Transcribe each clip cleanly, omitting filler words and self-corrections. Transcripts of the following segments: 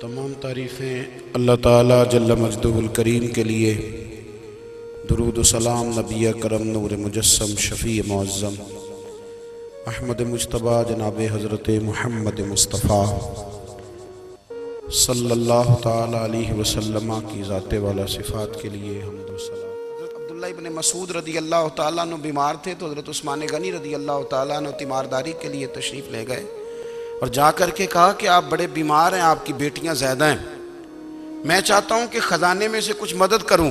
تمام تعریفیں اللہ تعالیٰ جل مجدہ الکریم کے لیے، درود و سلام نبی کرم نور مجسم شفیع معظم احمد مجتبیٰ جناب حضرت محمد مصطفیٰ صلی اللہ تعالیٰ علیہ وسلم کی ذات والا صفات کے لیے حمد و ثنا۔ حضرت عبداللہ ابن مسعود رضی اللہ تعالیٰ عنہ بیمار تھے تو حضرت عثمان غنی رضی اللہ تعالیٰ عنہ تیمارداری کے لیے تشریف لے گئے اور جا کر کے کہا کہ آپ بڑے بیمار ہیں، آپ کی بیٹیاں زیادہ ہیں، میں چاہتا ہوں کہ خزانے میں سے کچھ مدد کروں۔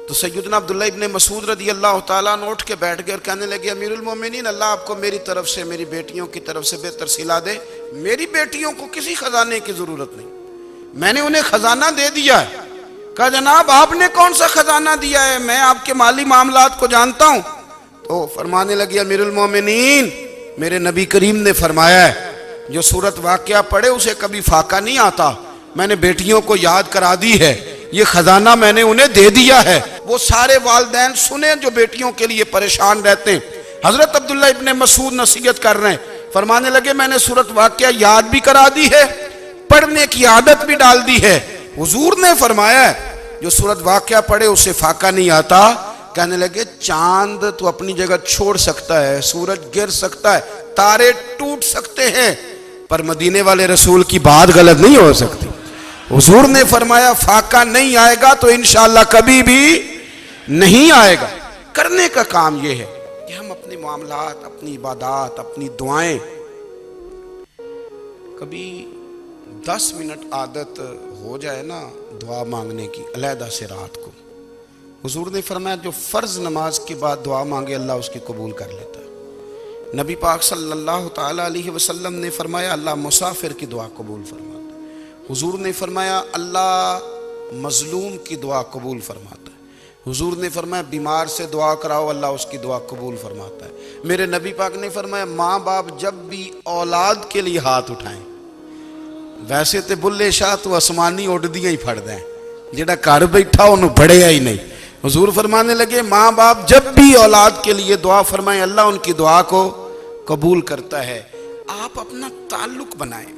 تو سیدنا عبداللہ ابن مسعود رضی اللہ تعالیٰ عنہ اٹھ کے بیٹھ گئے اور کہنے لگے، امیر المومنین، اللہ آپ کو میری طرف سے، میری بیٹیوں کی طرف سے بہتر صلہ دے، میری بیٹیوں کو کسی خزانے کی ضرورت نہیں، میں نے انہیں خزانہ دے دیا ہے۔ کہا جناب آپ نے کون سا خزانہ دیا ہے، میں آپ کے مالی معاملات کو جانتا ہوں۔ تو فرمانے لگے، امیر المومنین، میرے نبی کریم نے فرمایا ہے جو صورت واقعہ پڑھے اسے کبھی فاقہ نہیں آتا، میں نے بیٹیوں کو یاد کرا دی ہے، یہ خزانہ میں نے انہیں دے دیا ہے۔ وہ سارے والدین سنیں جو بیٹیوں کے لیے پریشان رہتے ہیں۔ حضرت عبداللہ ابن مسعود نصیحت کر رہے ہیں، فرمانے لگے میں نے صورت واقعہ یاد بھی کرا دی ہے، پڑھنے کی عادت بھی ڈال دی ہے۔ حضور نے فرمایا ہے جو صورت واقعہ پڑھے اسے فاقہ نہیں آتا۔ کہنے لگے چاند تو اپنی جگہ چھوڑ سکتا ہے، سورج گر سکتا ہے، تارے ٹوٹ سکتے ہیں، پر مدینے والے رسول کی بات غلط نہیں ہو سکتی۔ حضور نے فرمایا فاقہ نہیں آئے گا تو انشاءاللہ کبھی بھی نہیں آئے گا۔ کرنے کا کام یہ ہے کہ ہم اپنے معاملات، اپنی عبادات، اپنی دعائیں کبھی 10 منٹ عادت ہو جائے نا دعا مانگنے کی، علیحدہ سے رات کو۔ حضور نے فرمایا جو فرض نماز کے بعد دعا مانگے اللہ اس کی قبول کر لیتا ہے۔ نبی پاک صلی اللہ تعالیٰ علیہ وسلم نے فرمایا اللہ مسافر کی دعا قبول فرماتا ہے۔ حضور نے فرمایا اللہ مظلوم کی دعا قبول فرماتا ہے۔ حضور نے فرمایا بیمار سے دعا کراؤ اللہ اس کی دعا قبول فرماتا ہے۔ میرے نبی پاک نے فرمایا ماں باپ جب بھی اولاد کے لیے ہاتھ اٹھائیں، ویسے تے بلے شاہ تو آسمانی اڈدیاں ہی پھڑ دیں، جڑا گھر بیٹھا انہوں بڑھیا ہی نہیں۔ حضور فرمانے لگے ماں باپ جب بھی اولاد کے لیے دعا فرمائیں اللہ ان کی دعا کو قبول کرتا ہے۔ آپ اپنا تعلق بنائیں،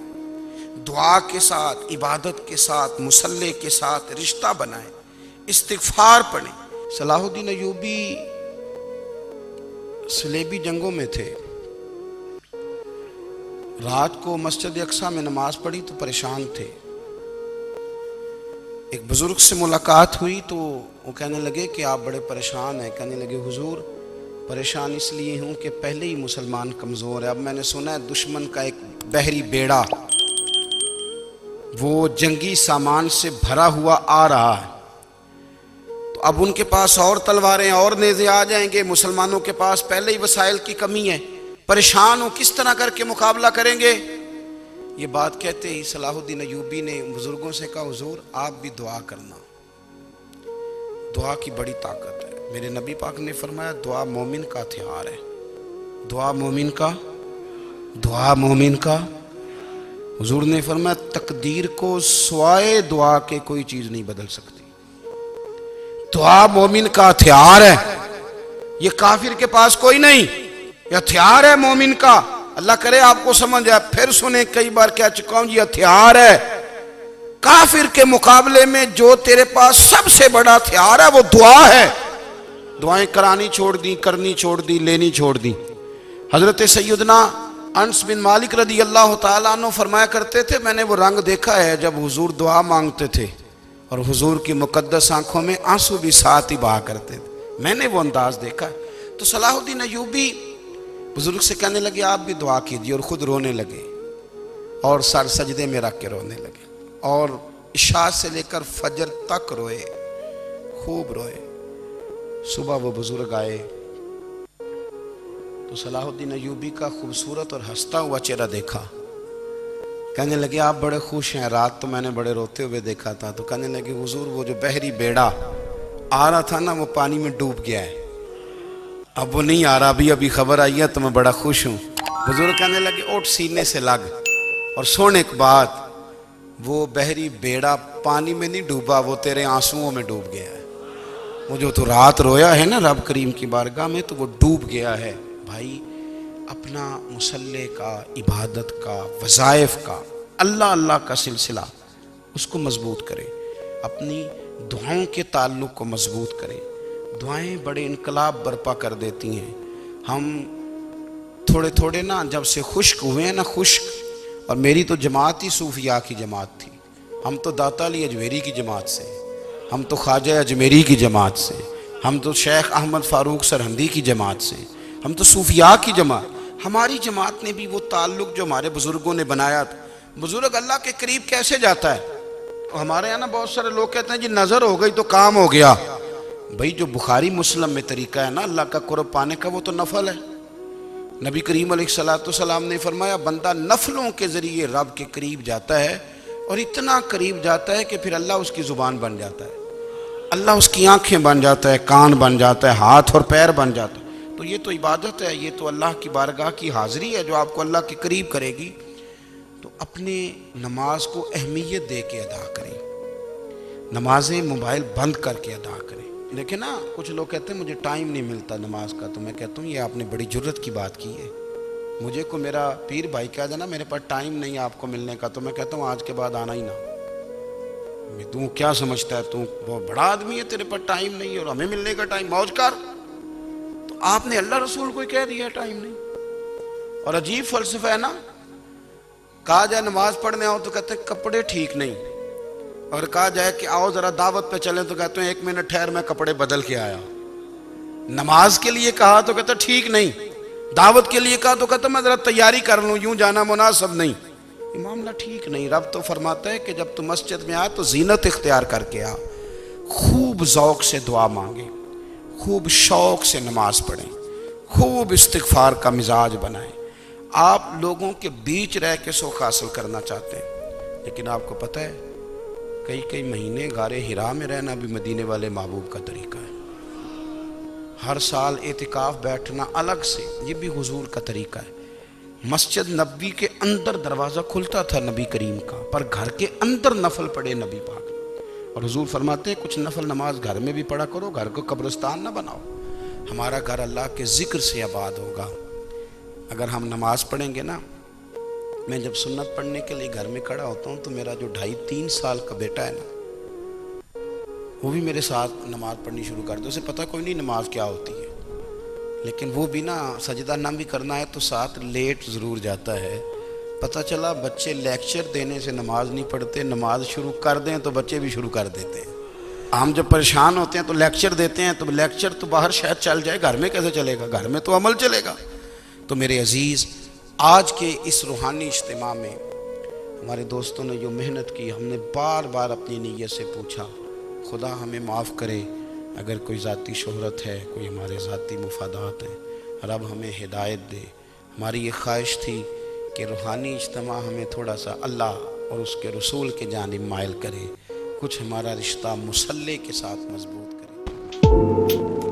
دعا کے ساتھ، عبادت کے ساتھ، مصلی کے ساتھ رشتہ بنائیں، استغفار پڑھیں۔ صلاح الدین ایوبی صلیبی جنگوں میں تھے، رات کو مسجد اقصی میں نماز پڑھی تو پریشان تھے۔ ایک بزرگ سے ملاقات ہوئی تو وہ کہنے لگے کہ آپ بڑے پریشان ہیں۔ کہنے لگے حضور پریشان اس لیے ہوں کہ پہلے ہی مسلمان کمزور ہے، اب میں نے سنا ہے دشمن کا ایک بحری بیڑا وہ جنگی سامان سے بھرا ہوا آ رہا ہے، تو اب ان کے پاس اور تلواریں اور نیزے آ جائیں گے، مسلمانوں کے پاس پہلے ہی وسائل کی کمی ہے، پریشان ہو کس طرح کر کے مقابلہ کریں گے۔ یہ بات کہتے ہی صلاح الدین ایوبی نے بزرگوں سے کہا حضور آپ بھی دعا کرنا، دعا کی بڑی طاقت ہے۔ میرے نبی پاک نے فرمایا دعا مومن کا ہتھیار ہے، دعا مومن کا۔ حضور نے فرمایا تقدیر کو سوائے دعا کے کوئی چیز نہیں بدل سکتی، دعا مومن کا ہتھیار ہے، یہ کافر کے پاس کوئی نہیں، یہ ہتھیار ہے مومن کا۔ اللہ کرے آپ کو سمجھ آئے، پھر سنیں، کئی بار کہہ چکا ہوں یہ ہتھیار ہے۔ کافر کے مقابلے میں جو تیرے پاس سب سے بڑا ہتھیار ہے وہ دعا ہے۔ دعائیں کرانی چھوڑ دی، کرنی چھوڑ دی، لینی چھوڑ دی۔ حضرت سیدنا انس بن مالک رضی اللہ تعالیٰ عنہ فرمایا کرتے تھے میں نے وہ رنگ دیکھا ہے جب حضور دعا مانگتے تھے اور حضور کی مقدس آنکھوں میں آنسو بھی ساتھ ہی بہا کرتے تھے، میں نے وہ انداز دیکھا ہے۔ تو صلاح الدین ایوبی بزرگ سے کہنے لگے آپ بھی دعا کیجیے، اور خود رونے لگے اور سر سجدے میں رکھ کے رونے لگے، اور عشاء سے لے کر فجر تک روئے، خوب روئے۔ صبح وہ بزرگ آئے تو صلاح الدین ایوبی کا خوبصورت اور ہنستا ہوا چہرہ دیکھا، کہنے لگے آپ بڑے خوش ہیں، رات تو میں نے بڑے روتے ہوئے دیکھا تھا۔ تو کہنے لگے حضور وہ جو بحری بیڑا آ رہا تھا نا وہ پانی میں ڈوب گیا ہے، اب وہ نہیں آ رہا، ابھی خبر آئی ہے تو میں بڑا خوش ہوں۔ بزرگ کہنے لگے اٹھ سینے سے لگ، اور سن ایک بات، وہ بحری بیڑا پانی میں نہیں ڈوبا، وہ تیرے آنسوؤں میں ڈوب گیا ہے۔ وہ جو تو رات رویا ہے نا رب کریم کی بارگاہ میں تو وہ ڈوب گیا ہے۔ بھائی اپنا مصلی کا، عبادت کا، وظائف کا، اللہ اللہ کا سلسلہ اس کو مضبوط کریں، اپنی دعاؤں کے تعلق کو مضبوط کریں۔ دعائیں بڑے انقلاب برپا کر دیتی ہیں۔ ہم تھوڑے تھوڑے نا جب سے خشک ہوئے ہیں نا، خشک، اور میری تو جماعت ہی صوفیاء کی جماعت تھی، ہم تو داتا علی اجمیری کی جماعت سے، ہم تو خواجہ اجمیری کی جماعت سے، ہم تو شیخ احمد فاروق سرہندی کی جماعت سے، ہم تو صوفیاء کی جماعت۔ ہماری جماعت نے بھی وہ تعلق جو ہمارے بزرگوں نے بنایا تھا۔ بزرگ اللہ کے قریب کیسے جاتا ہے؟ ہمارے یہاں نا بہت سارے لوگ کہتے ہیں جی نظر ہو گئی تو کام ہو گیا۔ بھئی جو بخاری مسلم میں طریقہ ہے نا اللہ کا قرب پانے کا، وہ تو نفل ہے۔ نبی کریم علیہ السلام نے فرمایا بندہ نفلوں کے ذریعے رب کے قریب جاتا ہے، اور اتنا قریب جاتا ہے کہ پھر اللہ اس کی زبان بن جاتا ہے، اللہ اس کی آنکھیں بن جاتا ہے، کان بن جاتا ہے، ہاتھ اور پیر بن جاتا ہے۔ تو یہ تو عبادت ہے، یہ تو اللہ کی بارگاہ کی حاضری ہے جو آپ کو اللہ کے قریب کرے گی۔ تو اپنے نماز کو اہمیت دے کے ادا کریں، نمازیں موبائل بند کر کے ادا کریں۔ دیکھیں نا کچھ لوگ کہتے ہیں مجھے ٹائم نہیں ملتا نماز کا، تو میں کہتا ہوں یہ آپ نے بڑی جرت کی بات کی ہے۔ مجھے کو میرا پیر بھائی کہہ دینا میرے پاس ٹائم نہیں آپ کو ملنے کا، تو میں کہتا ہوں آج کے بعد آنا ہی نہ۔ تو کیا سمجھتا ہے تو بہت بڑا آدمی ہے، تیرے پاس ٹائم نہیں ہے اور ہمیں ملنے کا ٹائم، موج کر۔ تو آپ نے اللہ رسول کو کہہ دیا ٹائم نہیں۔ اور عجیب فلسفہ ہے نا، کہا جائے نماز پڑھنے آؤ تو کہتے ہیں کپڑے ٹھیک نہیں، اور کہا جائے کہ آؤ ذرا دعوت پہ چلیں تو کہتے ہیں 1 منٹ ٹھہر میں کپڑے بدل کے آیا۔ نماز کے لیے کہا تو کہتا ٹھیک نہیں، دعوت کے لیے کہا تو کہتا میں ذرا تیاری کر لوں، یوں جانا مناسب نہیں۔ یہ معاملہ ٹھیک نہیں۔ رب تو فرماتا ہے کہ جب تو مسجد میں آ تو زینت اختیار کر کے آ، خوب ذوق سے دعا مانگیں، خوب شوق سے نماز پڑھیں، خوب استغفار کا مزاج بنائیں۔ آپ لوگوں کے بیچ رہ کے سوکھ حاصل کرنا چاہتے ہیں، لیکن آپ کو پتہ ہے کئی مہینے غار حرا میں رہنا بھی مدینے والے محبوب کا طریقہ ہے۔ ہر سال اعتکاف بیٹھنا الگ سے، یہ بھی حضور کا طریقہ ہے۔ مسجد نبوی کے اندر دروازہ کھلتا تھا نبی کریم کا، پر گھر کے اندر نفل پڑھے نبی پاک، اور حضور فرماتے ہیں کچھ نفل نماز گھر میں بھی پڑھا کرو، گھر کو قبرستان نہ بناؤ۔ ہمارا گھر اللہ کے ذکر سے آباد ہوگا اگر ہم نماز پڑھیں گے نا۔ میں جب سنت پڑھنے کے لیے گھر میں کھڑا ہوتا ہوں تو میرا جو 2.5-3 سال کا بیٹا ہے نا، وہ بھی میرے ساتھ نماز پڑھنی شروع کر دے۔ اسے پتہ کوئی نہیں نماز کیا ہوتی ہے، لیکن وہ بھی نا سجدہ نہ بھی کرنا ہے تو ساتھ لیٹ ضرور جاتا ہے۔ پتہ چلا بچے لیکچر دینے سے نماز نہیں پڑھتے، نماز شروع کر دیں تو بچے بھی شروع کر دیتے ہیں۔ ہم جب پریشان ہوتے ہیں تو لیکچر دیتے ہیں، تو لیکچر تو باہر شاید چل جائے، گھر میں کیسے چلے گا؟ گھر میں تو عمل چلے گا۔ تو میرے عزیز، آج کے اس روحانی اجتماع میں ہمارے دوستوں نے جو محنت کی، ہم نے بار بار اپنی نیت سے پوچھا خدا ہمیں معاف کرے اگر کوئی ذاتی شہرت ہے، کوئی ہمارے ذاتی مفادات ہیں، رب ہمیں ہدایت دے۔ ہماری یہ خواہش تھی کہ روحانی اجتماع ہمیں تھوڑا سا اللہ اور اس کے رسول کے جانب مائل کرے، کچھ ہمارا رشتہ مصلی کے ساتھ مضبوط کرے۔